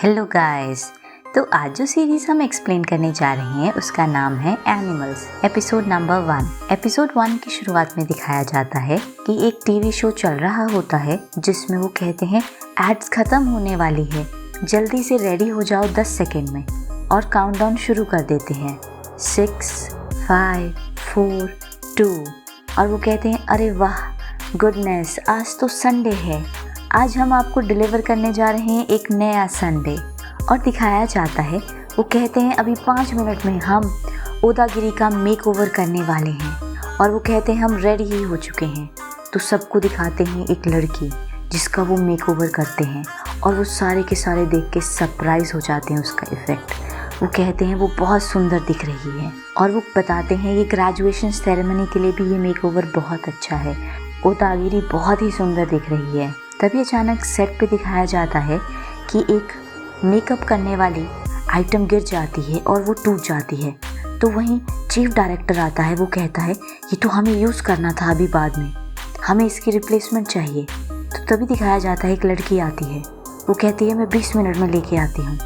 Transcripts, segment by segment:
Hello guys. तो आज जो सीरीज हम एक्सप्लेन करने जा रहे हैं उसका नाम है एनिमल्स, एपिसोड नंबर 1। एपिसोड 1 की शुरुआत में दिखाया जाता है कि एक टीवी शो चल रहा होता है जिसमें वो कहते हैं एड्स खत्म होने वाली है, जल्दी से रेडी हो जाओ 10 सेकेंड में, और काउंटडाउन शुरू कर देते हैं 6, 5, 4, 2। और वो कहते हैं अरे वाह गुडनेस, आज तो संडे है, आज हम आपको डिलीवर करने जा रहे हैं एक नया संडे। और दिखाया जाता है वो कहते हैं अभी 5 मिनट में हम ओदागिरी का मेक ओवर करने वाले हैं, और वो कहते हैं हम रेडी ही हो चुके हैं। तो सबको दिखाते हैं एक लड़की जिसका वो मेक ओवर करते हैं, और वो सारे के सारे देख के सरप्राइज हो जाते हैं उसका इफ़ेक्ट। वो कहते हैं वो बहुत सुंदर दिख रही है, और वो बताते हैं ये ग्रेजुएशन सेरेमनी के लिए भी ये मेक ओवर बहुत अच्छा है, ओदागिरी बहुत ही सुंदर दिख रही है। तभी अचानक सेट पे दिखाया जाता है कि एक मेकअप करने वाली आइटम गिर जाती है और वो टूट जाती है। तो वहीं चीफ डायरेक्टर आता है, वो कहता है ये तो हमें यूज़ करना था, अभी बाद में हमें इसकी रिप्लेसमेंट चाहिए। तो तभी दिखाया जाता है एक लड़की आती है, वो कहती है मैं 20 मिनट में लेके आती हूँ।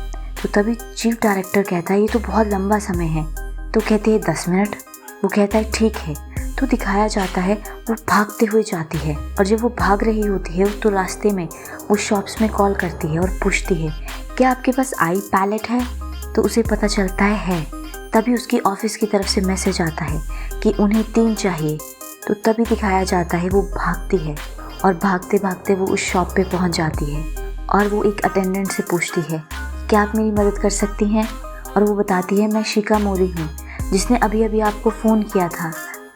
तो तभी चीफ डायरेक्टर कहता है ये तो बहुत लंबा समय है। तो कहती है 10 मिनट। वो कहता है ठीक है। तो दिखाया जाता है वो भागते हुए जाती है, और जब वो भाग रही होती है तो रास्ते में वो शॉप्स में कॉल करती है और पूछती है क्या आपके पास आई पैलेट है। तो उसे पता चलता है। तभी उसकी ऑफिस की तरफ से मैसेज आता है कि उन्हें 3 चाहिए। तो तभी दिखाया जाता है वो भागती है, और भागते भागते वो उस शॉप पे पहुंच जाती है, और वो एक अटेंडेंट से पूछती है क्या आप मेरी मदद कर सकती हैं। और वो बताती है मैं शिका मोरी हूँ, जिसने अभी अभी आपको फ़ोन किया था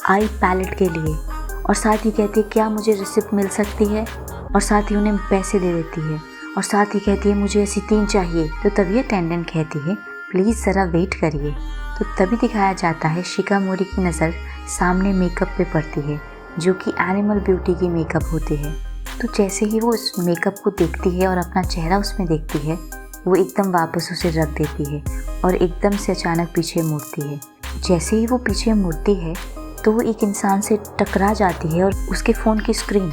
आई पैलेट के लिए। और साथ ही कहती है क्या मुझे रिसिप्ट मिल सकती है, और साथ ही उन्हें पैसे दे देती है, और साथ ही कहती है मुझे ऐसी 3 चाहिए। तो तभी अटेंडेंट कहती है प्लीज़ ज़रा वेट करिए। तो तभी दिखाया जाता है शिका मोरी की नज़र सामने मेकअप पे पड़ती है, जो कि एनिमल ब्यूटी की मेकअप होती है। तो जैसे ही वो उस मेकअप को देखती है और अपना चेहरा उसमें देखती है, वो एकदम वापस उसे रख देती है और एकदम से अचानक पीछे मुड़ती है। जैसे ही वो पीछे मुड़ती है तो वो एक इंसान से टकरा जाती है और उसके फ़ोन की स्क्रीन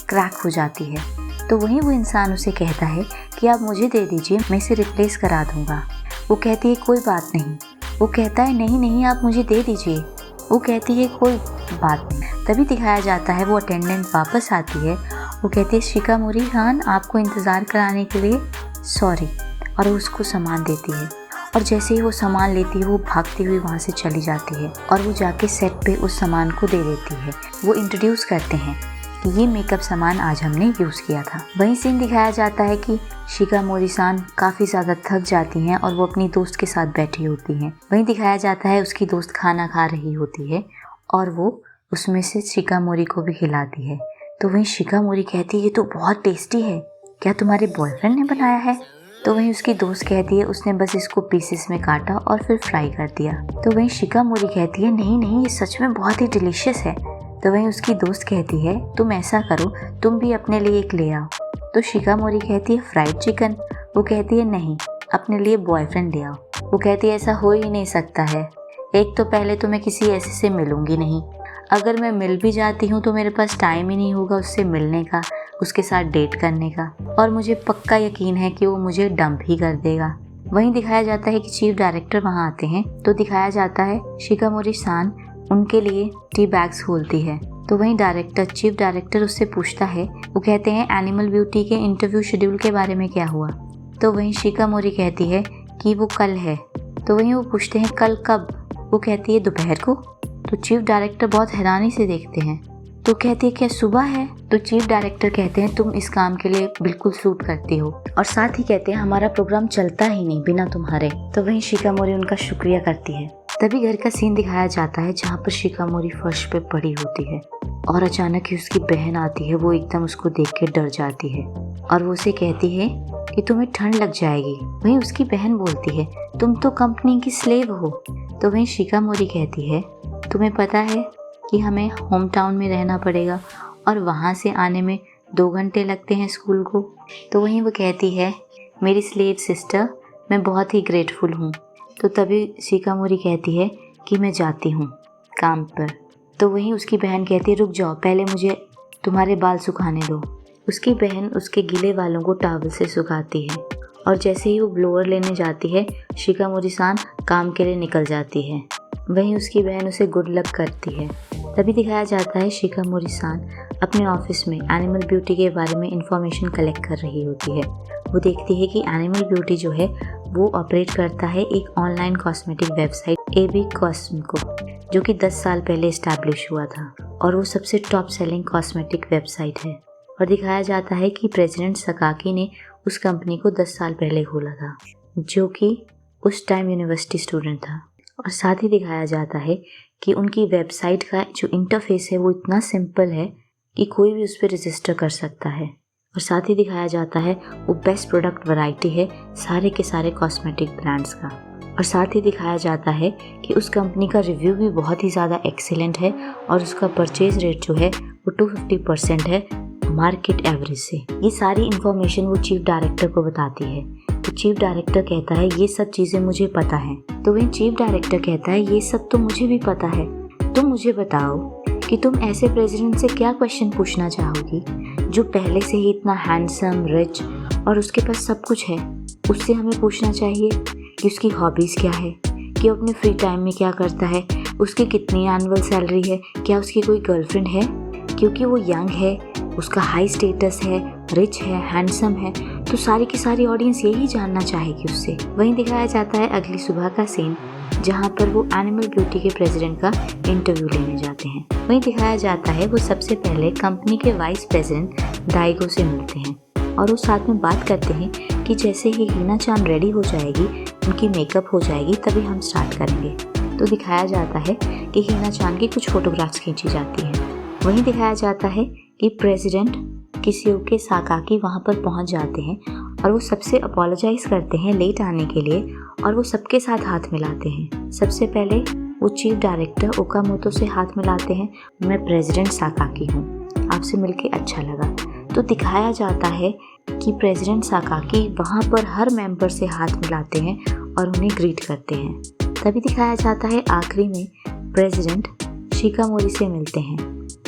क्रैक हो जाती है। तो वहीं वो इंसान उसे कहता है कि आप मुझे दे दीजिए, मैं इसे रिप्लेस करा दूँगा। वो कहती है कोई बात नहीं। वो कहता है नहीं नहीं आप मुझे दे दीजिए। वो कहती है कोई बात नहीं। तभी दिखाया जाता है वो अटेंडेंट वापस आती है, वो कहती है शिका मोरी खान आपको इंतज़ार कराने के लिए सॉरी, और वो उसको सामान देती है। और जैसे ही वो सामान लेती है वो भागती हुई वहाँ से चली जाती है, और वो जाके सेट पे उस सामान को दे देती है। वो इंट्रोड्यूस करते हैं कि ये मेकअप सामान आज हमने यूज़ किया था। वहीं सीन दिखाया जाता है कि शिका मोरी सान काफ़ी ज़्यादा थक जाती हैं और वो अपनी दोस्त के साथ बैठी होती हैं। वहीं दिखाया जाता है उसकी दोस्त खाना खा रही होती है, और वो उसमें से शिका मोरी को भी खिलाती है। तो वहीं शिका मोरी कहती है ये तो बहुत टेस्टी है, क्या तुम्हारे बॉयफ्रेंड ने बनाया है। तो वहीं उसकी दोस्त कहती है उसने बस इसको पीसेस में काटा और फिर फ्राई कर दिया। तो वहीं शिका मोरी कहती है नहीं नहीं ये सच में बहुत ही डिलीशियस है। तो वहीं उसकी दोस्त कहती है तुम ऐसा करो, तुम भी अपने लिए एक ले आओ। तो शिका मोरी कहती है फ्राइड चिकन। वो कहती है नहीं, अपने लिए बॉयफ्रेंड ले आओ। वो कहती है ऐसा हो ही नहीं सकता है, एक तो पहले तो मैं किसी ऐसे से मिलूंगी नहीं, अगर मैं मिल भी जाती हूँ तो मेरे पास टाइम ही नहीं होगा उससे मिलने का, उसके साथ डेट करने का, और मुझे पक्का यकीन है कि वो मुझे डंप ही कर देगा। वहीं दिखाया जाता है कि चीफ डायरेक्टर वहाँ आते हैं। तो दिखाया जाता है शिका मोरी सान उनके लिए टी बैग्स खोलती है। तो वहीं चीफ डायरेक्टर उससे पूछता है, वो कहते हैं एनिमल ब्यूटी के इंटरव्यू शेड्यूल के बारे में क्या हुआ। तो वहीं शिका मोरी कहती है कि वो कल है। तो वहीं वो पूछते हैं कल कब। वो कहती है दोपहर को। तो चीफ डायरेक्टर बहुत हैरानी से देखते हैं। तो कहती है क्या सुबह है। तो चीफ डायरेक्टर कहते हैं तुम इस काम के लिए बिल्कुल सूट करती हो, और साथ ही कहते हैं हमारा प्रोग्राम चलता ही नहीं बिना तुम्हारे। तो वहीं शिका मोरी उनका शुक्रिया करती है। तभी घर का सीन दिखाया जाता है जहाँ पर शिका मोरी फर्श पे पड़ी होती है, और अचानक ही उसकी बहन आती है। वो एकदम उसको देख के डर जाती है, और वो उसे कहती है कि तुम्हें ठंड लग जाएगी। वहीं उसकी बहन बोलती है तुम तो कंपनी की स्लेव हो। तो वहीं शिका मोरी कहती है तुम्हें पता है कि हमें होम टाउन में रहना पड़ेगा, और वहाँ से आने में 2 घंटे लगते हैं स्कूल को। तो वहीं वो कहती है मेरी स्लेव सिस्टर, मैं बहुत ही ग्रेटफुल हूँ। तो तभी शिका मोरी कहती है कि मैं जाती हूँ काम पर। तो वहीं उसकी बहन कहती है रुक जाओ, पहले मुझे तुम्हारे बाल सुखाने दो। उसकी बहन उसके गीले बालों को टॉवल से सुखाती है, और जैसे ही वो ब्लोअर लेने जाती है शिकामोरी-सान काम के लिए निकल जाती है। वहीं उसकी बहन उसे गुड लक करती है। तभी दिखाया जाता है शिकामोरी-सान अपने ऑफिस में एनिमल ब्यूटी के बारे में इंफॉर्मेशन कलेक्ट कर रही होती है। वो देखती है कि एनिमल ब्यूटी जो है वो ऑपरेट करता है एक ऑनलाइन कॉस्मेटिक वेबसाइट एबी कॉस्मेको, जो कि 10 साल पहले इस्टेब्लिश हुआ था और वो सबसे टॉप सेलिंग कॉस्मेटिक वेबसाइट है। और दिखाया जाता है कि प्रेसिडेंट सकाकी ने उस कंपनी को 10 साल पहले खोला था, जो कि उस टाइम यूनिवर्सिटी स्टूडेंट था। और साथ ही दिखाया जाता है कि उनकी वेबसाइट का जो इंटरफेस है वो इतना सिंपल है कि कोई भी उस पर रजिस्टर कर सकता है। और साथ ही दिखाया जाता है वो बेस्ट प्रोडक्ट वैरायटी है सारे के सारे कॉस्मेटिक ब्रांड्स का। और साथ ही दिखाया जाता है कि उस कंपनी का रिव्यू भी बहुत ही ज़्यादा एक्सीलेंट है और उसका परचेज रेट जो है वो 250% है मार्केट एवरेज से। ये सारी इन्फॉर्मेशन वो चीफ डायरेक्टर को बताती है। तो चीफ डायरेक्टर कहता है ये सब चीज़ें मुझे पता है। तो वही चीफ डायरेक्टर कहता है ये सब तो मुझे भी पता है, तुम मुझे बताओ कि तुम ऐसे प्रेसिडेंट से क्या क्वेश्चन पूछना चाहोगी जो पहले से ही इतना हैंडसम, रिच और उसके पास सब कुछ है। उससे हमें पूछना चाहिए कि उसकी हॉबीज़ क्या है, कि वो अपने फ्री टाइम में क्या करता है, उसकी कितनी एनुअल सैलरी है, क्या उसकी कोई गर्लफ्रेंड है, क्योंकि वो यंग है, उसका हाई स्टेटस है, रिच है, हैंडसम है। तो सारी की सारी ऑडियंस यही जानना चाहेगी उससे। वहीं दिखाया जाता है अगली सुबह का सीन जहाँ पर वो एनिमल ब्यूटी के प्रेसिडेंट का इंटरव्यू लेने जाते हैं। वहीं दिखाया जाता है वो सबसे पहले कंपनी के वाइस प्रेसिडेंट दाइगो से मिलते हैं और वो साथ में बात करते हैं कि जैसे ही हिना चान रेडी हो जाएगी, उनकी मेकअप हो जाएगी, तभी हम स्टार्ट करेंगे। तो दिखाया जाता है कि हिना चान की कुछ फोटोग्राफ्स खींची जाती है। वहीं दिखाया जाता है कि प्रेसिडेंट किसियोके साकाकी वहाँ पर पहुँच जाते हैं और वो सबसे अपोलोजाइज करते हैं लेट आने के लिए और वो सबके साथ हाथ मिलाते हैं। सबसे पहले वो चीफ डायरेक्टर ओकामोतो से हाथ मिलाते हैं, मैं प्रेसिडेंट साकाकी हूँ, आपसे मिलके अच्छा लगा। तो दिखाया जाता है कि प्रेसिडेंट साकाकी वहाँ पर हर मेंबर से हाथ मिलाते हैं और उन्हें ग्रीट करते हैं। तभी दिखाया जाता है आखिरी में प्रेसिडेंट शिकामोरी से मिलते हैं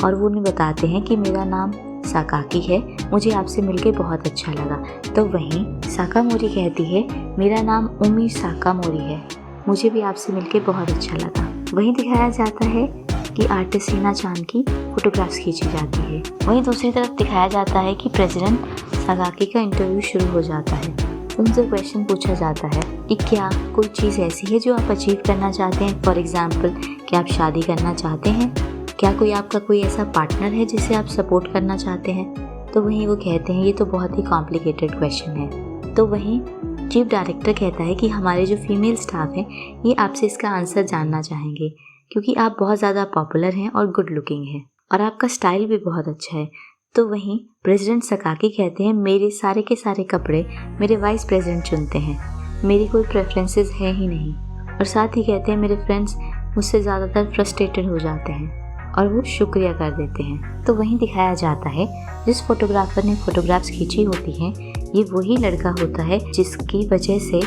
और वो उन्हें बताते हैं कि मेरा नाम साकाकी है, मुझे आपसे मिलके बहुत अच्छा लगा। तो वहीं साकामोरी कहती है मेरा नाम उमी साकामोरी है, मुझे भी आपसे मिलके बहुत अच्छा लगा। वहीं दिखाया जाता है कि आर्टिस्ट हिना चान की फोटोग्राफ्स खींची जाती है। वहीं दूसरी तरफ दिखाया जाता है कि प्रेसिडेंट साकाकी का इंटरव्यू शुरू हो जाता है। उनसे क्वेश्चन पूछा जाता है कि क्या कोई चीज़ ऐसी है जो आप अचीव करना चाहते हैं, फॉर एग्जाम्पल क्या आप शादी करना चाहते हैं, क्या कोई आपका कोई ऐसा पार्टनर है जिसे आप सपोर्ट करना चाहते हैं। तो वहीं वो कहते हैं ये तो बहुत ही कॉम्प्लिकेटेड क्वेश्चन है। तो वहीं चीफ डायरेक्टर कहता है कि हमारे जो फीमेल स्टाफ हैं ये आपसे इसका आंसर जानना चाहेंगे क्योंकि आप बहुत ज़्यादा पॉपुलर हैं और गुड लुकिंग हैं और आपका स्टाइल भी बहुत अच्छा है। तो वहीं प्रेसिडेंट सकाकी कहते हैं मेरे सारे के सारे कपड़े मेरे वाइस प्रेसिडेंट चुनते हैं, मेरी कोई प्रेफरेंसेस है ही नहीं। और साथ ही कहते हैं मेरे फ्रेंड्स मुझसे ज़्यादातर फ्रस्ट्रेटेड हो जाते हैं और वो शुक्रिया कर देते हैं। तो वहीं दिखाया जाता है जिस फोटोग्राफर ने फोटोग्राफ्स खींची होती हैं ये वही लड़का होता है जिसकी वजह से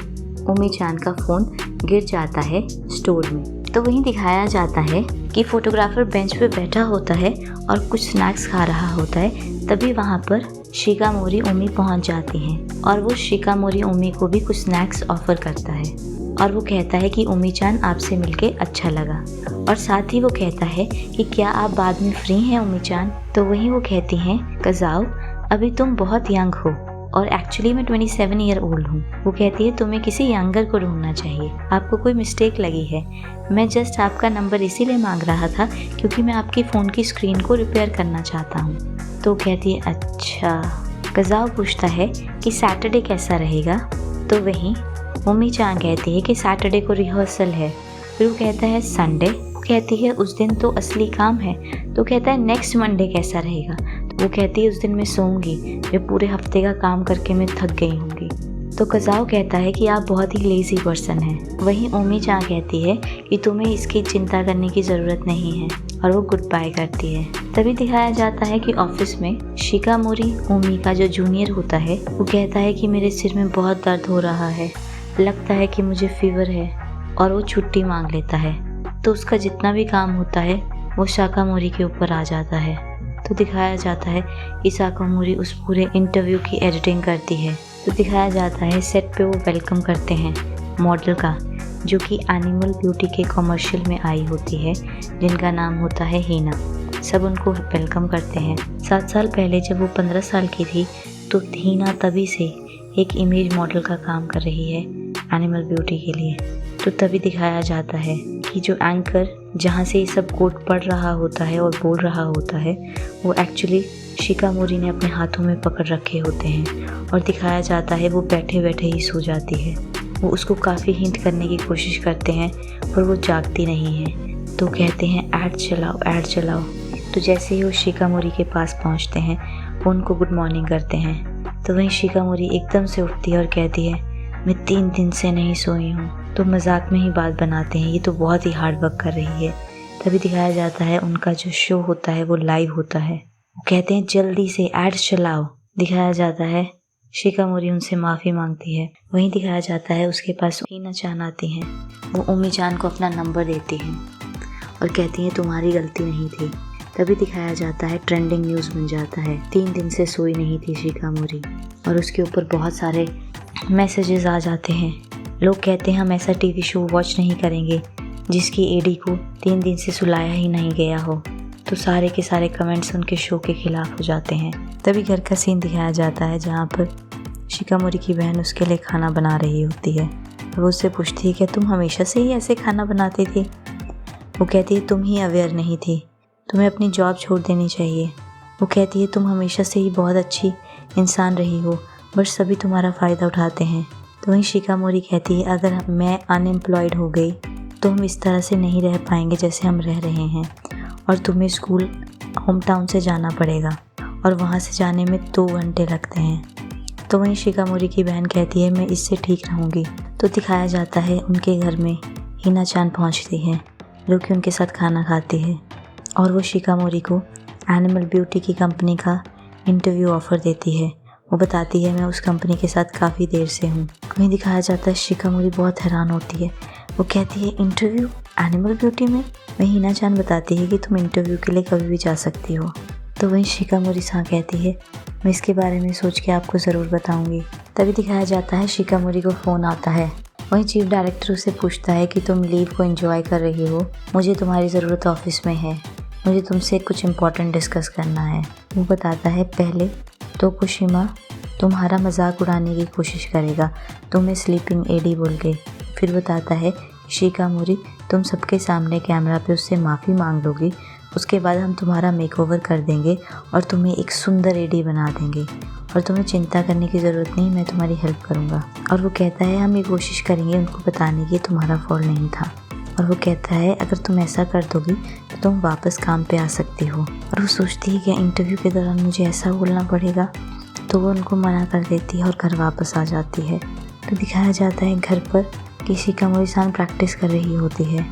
उमी चान का फ़ोन गिर जाता है स्टोर में। तो वहीं दिखाया जाता है कि फोटोग्राफर बेंच पे बैठा होता है और कुछ स्नैक्स खा रहा होता है। तभी वहाँ पर शिकामोरी उमी पहुँच जाती हैं और वो शिकामोरी उमी को भी कुछ स्नैक्स ऑफर करता है और वो कहता है कि उमी चान आपसे मिलके अच्छा लगा। और साथ ही वो कहता है कि क्या आप बाद में फ्री हैं उमी चान। तो वहीं वो कहती हैं कज़ाओ अभी तुम बहुत यंग हो और एक्चुअली मैं 27 ईयर ओल्ड हूँ। वो कहती है तुम्हें किसी यंगर को ढूंढना चाहिए, आपको कोई मिस्टेक लगी है, मैं जस्ट आपका नंबर इसीलिए मांग रहा था क्योंकि मैं आपकी फ़ोन की स्क्रीन को रिपेयर करना चाहता हूँ। तो कहती है अच्छा। कज़ाओ पूछता है कि सैटरडे कैसा रहेगा। तो वहीं उमी चान कहती है कि सैटरडे को रिहर्सल है। फिर वो कहता है संडे। कहती है उस दिन तो असली काम है। तो कहता है नेक्स्ट मंडे कैसा रहेगा। तो वो कहती है उस दिन मैं सोऊंगी जब पूरे हफ्ते का काम करके मैं थक गई होंगी। तो कज़ाओ कहता है कि आप बहुत ही लेज़ी पर्सन हैं। वहीं उमी चान कहती है कि तुम्हें इसकी चिंता करने की ज़रूरत नहीं है और वो गुड बाय करती है। तभी दिखाया जाता है कि ऑफिस में शिकामोरी उमी का जो जूनियर होता है वो कहता है कि मेरे सिर में बहुत दर्द हो रहा है, लगता है कि मुझे फीवर है और वो छुट्टी मांग लेता है। तो उसका जितना भी काम होता है वो साकामोरी के ऊपर आ जाता है। तो दिखाया जाता है कि साकामोरी उस पूरे इंटरव्यू की एडिटिंग करती है तो दिखाया जाता है सेट पे वो वेलकम करते हैं मॉडल का, जो कि एनिमल ब्यूटी के कमर्शियल में आई होती है, जिनका नाम होता है हीना। सब उनको वेलकम करते हैं। 7 साल पहले जब वो 15 साल की थी तो हीना तभी से एक इमेज मॉडल का काम कर रही है एनिमल ब्यूटी के लिए। तो तभी दिखाया जाता है कि जो एंकर जहाँ से ये सब कोट पढ़ रहा होता है और बोल रहा होता है, वो एक्चुअली शिकामोरी ने अपने हाथों में पकड़ रखे होते हैं। और दिखाया जाता है वो बैठे बैठे ही सो जाती है। वो उसको काफ़ी हिंट करने की कोशिश करते हैं पर वो जागती नहीं है। तो कहते हैं ऐड चलाओ, ऐड चलाओ। तो जैसे ही वो शिकामोरी के पास पहुंचते हैं, वो उनको गुड मॉर्निंग करते हैं। तो वहीं शिकामोरी एकदम से उठती है और कहती है, मैं 3 दिन से नहीं सोई हूँ। तो मजाक में ही बात बनाते हैं, ये तो बहुत ही हार्ड वर्क कर रही है। तभी दिखाया जाता है उनका जो शो होता है वो लाइव होता है। वो कहते हैं जल्दी से ऐड चलाओ। दिखाया जाता है शिकामोरी उनसे माफ़ी मांगती है। वहीं दिखाया जाता है उसके पास हीना-चान आती हैं। वो उमी-चान को अपना नंबर देती हैं और कहती हैं तुम्हारी गलती नहीं थी। तभी दिखाया जाता है ट्रेंडिंग न्यूज़ बन जाता है, 3 दिन से सोई नहीं थी शिकामोरी। और उसके ऊपर बहुत सारे मैसेजेस आ जाते हैं। लोग कहते हैं हम ऐसा टीवी शो वॉच नहीं करेंगे जिसकी एडी को 3 दिन से सुलाया ही नहीं गया हो। तो सारे के सारे कमेंट्स उनके शो के खिलाफ हो जाते हैं। तभी घर का सीन दिखाया जाता है जहाँ पर शिकामोरी की बहन उसके लिए खाना बना रही होती है। वो उससे पूछती है क्या तुम हमेशा से ही ऐसे खाना बनाती थी? वो कहती है तुम ही अवेयर नहीं थी, तुम्हें अपनी जॉब छोड़ देनी चाहिए। वो कहती है तुम हमेशा से ही बहुत अच्छी इंसान रही हो, बस सभी तुम्हारा फ़ायदा उठाते हैं। तो वहीं शिकामोरी कहती है अगर मैं अनएम्प्लॉयड हो गई तो हम इस तरह से नहीं रह पाएंगे जैसे हम रह रहे हैं, और तुम्हें स्कूल होम टाउन से जाना पड़ेगा और वहाँ से जाने में 2 घंटे लगते हैं। तो वहीं शिकामोरी की बहन कहती है मैं इससे ठीक रहूँगी। तो दिखाया जाता है उनके घर में हीना-चान पहुँचती है, जो कि उनके साथ खाना खाती है और वो शिकामोरी को एनिमल ब्यूटी की कंपनी का इंटरव्यू ऑफ़र देती है। वो बताती है मैं उस कंपनी के साथ काफ़ी देर से हूँ। वहीं दिखाया जाता है शिकामोरी बहुत हैरान होती है। वो कहती है इंटरव्यू एनिमल ब्यूटी में? वहीं हीना-चान बताती है कि तुम इंटरव्यू के लिए कभी भी जा सकती हो। तो वहीं शिकामोरी-सान कहती है मैं इसके बारे में सोच के आपको ज़रूर बताऊंगी। तभी दिखाया जाता है शिकामोरी को फ़ोन आता है। वहीं चीफ डायरेक्टर उससे पूछता है कि तुम लीव को एंजॉय कर रही हो, मुझे तुम्हारी ज़रूरत ऑफिस में है, मुझे तुमसे कुछ इम्पोर्टेंट डिस्कस करना है। वो बताता है पहले तोकुशिमा तुम्हारा मजाक उड़ाने की कोशिश करेगा, तुम्हें स्लीपिंग एडी बोल के। फिर बताता है शिकामोरी तुम सबके सामने कैमरा पे उससे माफ़ी मांग लोगी, उसके बाद हम तुम्हारा मेकओवर कर देंगे और तुम्हें एक सुंदर एडी बना देंगे और तुम्हें चिंता करने की ज़रूरत नहीं, मैं तुम्हारी हेल्प करूँगा। और वो कहता है हम ये कोशिश करेंगे उनको बताने की तुम्हारा फॉल्ट नहीं था। और वो कहता है अगर तुम ऐसा कर दोगी तो तुम वापस काम पे आ सकती हो। और वो सोचती है कि इंटरव्यू के दौरान मुझे ऐसा बोलना पड़ेगा, तो वो उनको मना कर देती है और घर वापस आ जाती है। तो दिखाया जाता है घर पर कि शिकामोरी-सान प्रैक्टिस कर रही होती है।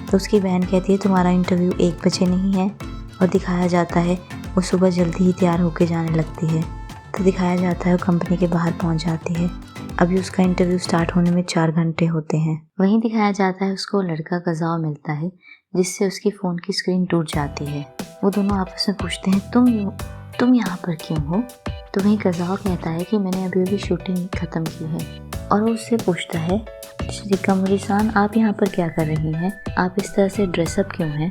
तो उसकी बहन कहती है तुम्हारा इंटरव्यू 1 बजे नहीं है। और दिखाया जाता है वो सुबह जल्दी ही तैयार होकर जाने लगती है। तो दिखाया जाता है वो कंपनी के बाहर पहुंच जाती है। अभी उसका इंटरव्यू स्टार्ट होने में 4 घंटे होते हैं। वहीं दिखाया जाता है उसको लड़का गजाव मिलता है, जिससे उसकी फ़ोन की स्क्रीन टूट जाती है। वो दोनों आपस में पूछते हैं तुम यहाँ पर क्यों हो? तो वहीं गजाव कहता है कि मैंने अभी अभी शूटिंग ख़त्म की है। और वो उससे पूछता है शिकामोरी-सान आप यहाँ पर क्या कर रही हैं, आप इस तरह से ड्रेसअप क्यों हैं?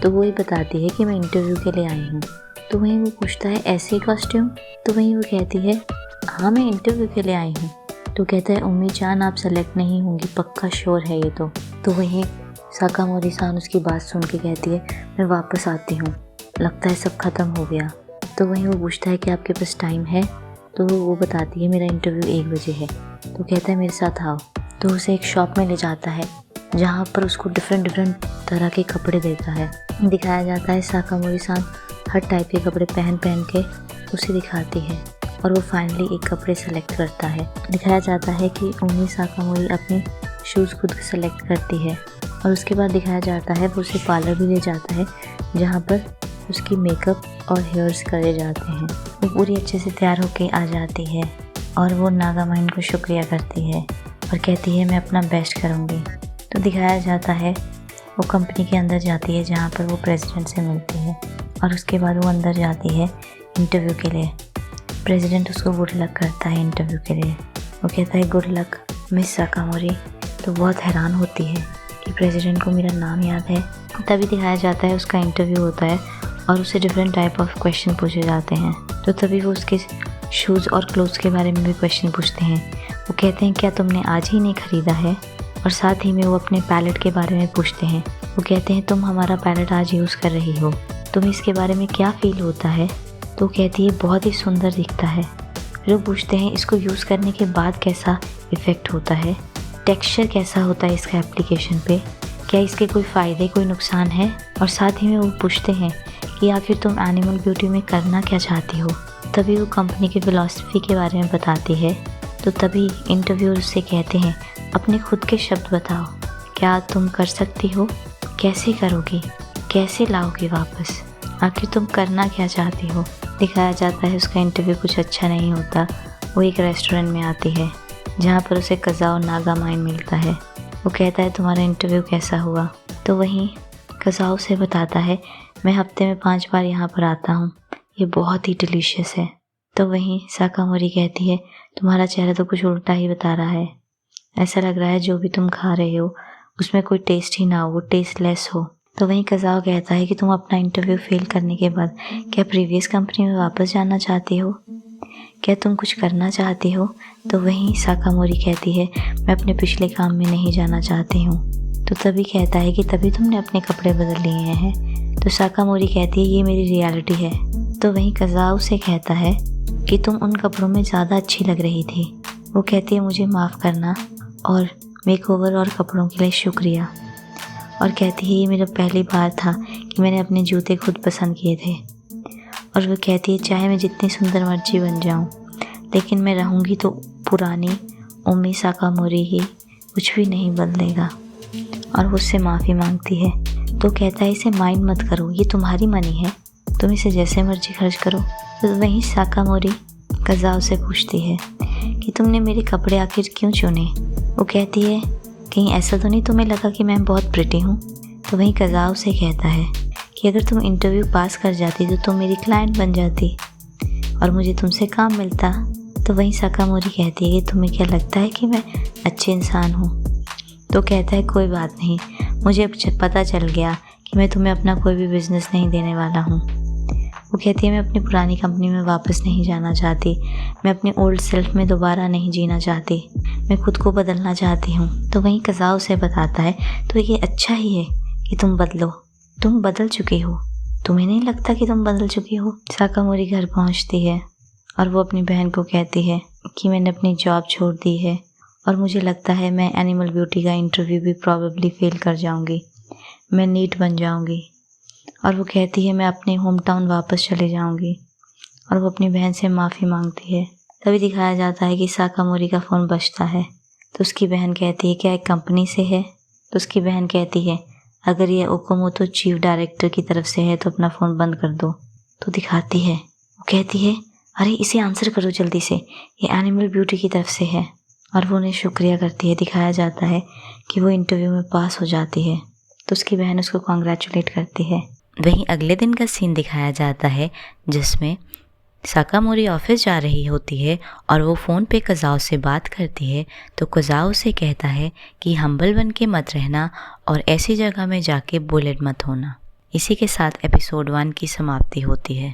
तो वो ही बताती है कि मैं इंटरव्यू के लिए आई हूँ। तो वहीं वो पूछता है ऐसे कॉस्ट्यूम? तो वहीं वो कहती है हाँ मैं इंटरव्यू के लिए आई हूँ। तो कहता है उम्मी-चान आप सेलेक्ट नहीं होंगी, पक्का श्योर है ये तो वहीं शिकामोरी-सान उसकी बात सुन के कहती है मैं वापस आती हूँ, लगता है सब ख़त्म हो गया। तो वहीं वो पूछता है कि आपके पास टाइम है? तो वो बताती है मेरा इंटरव्यू 1 बजे है। तो कहता है मेरे साथ आओ। तो उसे एक शॉप में ले जाता है जहाँ पर उसको डिफरेंट तरह के कपड़े देता है। दिखाया जाता है शिकामोरी-सान हर टाइप के कपड़े पहन के उसे दिखाती है और वो फाइनली एक कपड़े सेलेक्ट करता है। दिखाया जाता है कि उम्मी शिकामोरी अपने शूज़ खुद सेलेक्ट करती है और उसके बाद दिखाया जाता है वो उसे पार्लर भी ले जाता है जहाँ पर उसकी मेकअप और हेयर्स करे जाते हैं। वो पूरी अच्छे से तैयार होके आ जाती है और वो नागामाइन को शुक्रिया करती है और कहती है मैं अपना बेस्ट करूँगी। तो दिखाया जाता है वो कंपनी के अंदर जाती है जहाँ पर वो प्रेसिडेंट से मिलती है और उसके बाद वो अंदर जाती है इंटरव्यू के लिए। प्रेसिडेंट उसको गुड लक करता है इंटरव्यू के लिए। वो कहता है गुड लक मिस साकामोरी। तो बहुत हैरान होती है कि प्रेसिडेंट को मेरा नाम याद है। तभी दिखाया जाता है उसका इंटरव्यू होता है और उसे डिफरेंट टाइप ऑफ क्वेश्चन पूछे जाते हैं। तो तभी वो उसके शूज़ और क्लोथ्स के बारे में भी क्वेश्चन पूछते हैं। वो कहते हैं क्या तुमने आज ही नहीं ख़रीदा है, और साथ ही में वो अपने पैलेट के बारे में पूछते हैं। वो कहते हैं तुम हमारा पैलेट आज यूज़ कर रही हो, तुम्हें इसके बारे में क्या फ़ील होता है। तो कहती है बहुत ही सुंदर दिखता है। फिर वो पूछते हैं इसको यूज़ करने के बाद कैसा इफ़ेक्ट होता है, टेक्सचर कैसा होता है इसका एप्लीकेशन पे, क्या इसके कोई फ़ायदे कोई नुकसान है। और साथ ही में वो पूछते हैं कि आखिर तुम एनिमल ब्यूटी में करना क्या चाहती हो। तभी वो कंपनी की फ़िलॉसफी के बारे में बताती है। तो तभी इंटरव्यूअर उससे कहते हैं अपने खुद के शब्द बताओ, क्या तुम कर सकती हो, कैसे करोगी, कैसे लाओगी वापस, आखिर तुम करना क्या चाहती हो। दिखाया जाता है उसका इंटरव्यू कुछ अच्छा नहीं होता। वो एक रेस्टोरेंट में आती है जहाँ पर उसे कज़ाओ नागामाइन मिलता है। वो कहता है तुम्हारा इंटरव्यू कैसा हुआ। तो वहीं कज़ाओ से बताता है मैं हफ्ते में 5 बार यहाँ पर आता हूँ, ये बहुत ही डिलीशियस है। तो वहीं साकामोरी कहती है तुम्हारा चेहरा तो कुछ उल्टा ही बता रहा है, ऐसा लग रहा है जो भी तुम खा रहे हो उसमें कोई टेस्ट ही ना हो, वो टेस्टलेस हो। तो वहीं कज़ाओ कहता है कि तुम अपना इंटरव्यू फेल करने के बाद क्या प्रीवियस कंपनी में वापस जाना चाहती हो, क्या तुम कुछ करना चाहती हो। तो वहीं साकामोरी कहती है मैं अपने पिछले काम में नहीं जाना चाहती हूँ। तो तभी कहता है कि तभी तुमने अपने कपड़े बदल लिए हैं। तो साकामोरी कहती है ये मेरी रियलिटी है। तो वहीं कज़ाओ से कहता है कि तुम उन कपड़ों में ज़्यादा अच्छी लग रही थी। वो कहती है मुझे माफ़ करना और मेकओवर और कपड़ों के लिए शुक्रिया। और कहती है ये मेरा पहली बार था कि मैंने अपने जूते खुद पसंद किए थे। और वो कहती है चाहे मैं जितनी सुंदर मर्जी बन जाऊं, लेकिन मैं रहूंगी तो पुरानी ओमी साकामोरी ही, कुछ भी नहीं बदलेगा। और वो उससे माफ़ी मांगती है। तो कहता है इसे माइंड मत करो, ये तुम्हारी मनी है, तुम इसे जैसे मर्जी खर्च करो। तो वहीं साकामोरी कज़ाओ से पूछती है कि तुमने मेरे कपड़े आखिर क्यों चुने। वो कहती है कहीं ऐसा तो नहीं तुम्हें लगा कि मैं बहुत प्रिटी हूँ। तो वहीं कज़ाओ से कहता है कि अगर तुम इंटरव्यू पास कर जाती तो तुम मेरी क्लाइंट बन जाती और मुझे तुमसे काम मिलता। तो वहीं साकामोरी कहती है कि तुम्हें क्या लगता है कि मैं अच्छे इंसान हूँ। तो कहता है कोई बात नहीं, मुझे अब पता चल गया कि मैं तुम्हें अपना कोई भी बिज़नेस नहीं देने वाला हूँ। वो कहती है मैं अपनी पुरानी कंपनी में वापस नहीं जाना चाहती, मैं अपनी ओल्ड सेल्फ में दोबारा नहीं जीना चाहती, मैं खुद को बदलना चाहती हूँ। तो वहीं कज़ाओ से बताता है तो ये अच्छा ही है कि तुम बदलो, तुम बदल चुकी हो, तुम्हें नहीं लगता कि तुम बदल चुकी हो। साकामोरी घर पहुँचती है और वो अपनी बहन को कहती है कि मैंने अपनी जॉब छोड़ दी है और मुझे लगता है मैं एनिमल ब्यूटी का इंटरव्यू भी प्रॉबेबली फेल कर जाऊँगी, मैं नीट बन जाऊँगी। और वो कहती है मैं अपने होम टाउन वापस चले जाऊँगी। और वो अपनी बहन से माफ़ी मांगती है। तभी दिखाया जाता है कि साकामोरी का फ़ोन बजता है। तो उसकी बहन कहती है क्या एक कंपनी से है। तो उसकी बहन कहती है अगर ये ओकोमोतो चीफ डायरेक्टर की तरफ से है तो अपना फ़ोन बंद कर दो। तो दिखाती है, वो कहती है अरे इसे आंसर करो जल्दी से, ये एनिमल ब्यूटी की तरफ से है। और वो उन्हें शुक्रिया करती है। दिखाया जाता है कि वो इंटरव्यू में पास हो जाती है। तो उसकी बहन उसको कॉन्ग्रेचुलेट करती है। वहीं अगले दिन का सीन दिखाया जाता है जिसमें साकामोरी ऑफिस जा रही होती है और वो फ़ोन पे कज़ाओ से बात करती है। तो कज़ाओ से कहता है कि हम्बल बन के मत रहना और ऐसी जगह में जाके बुलेट मत होना। इसी के साथ एपिसोड 1 की समाप्ति होती है।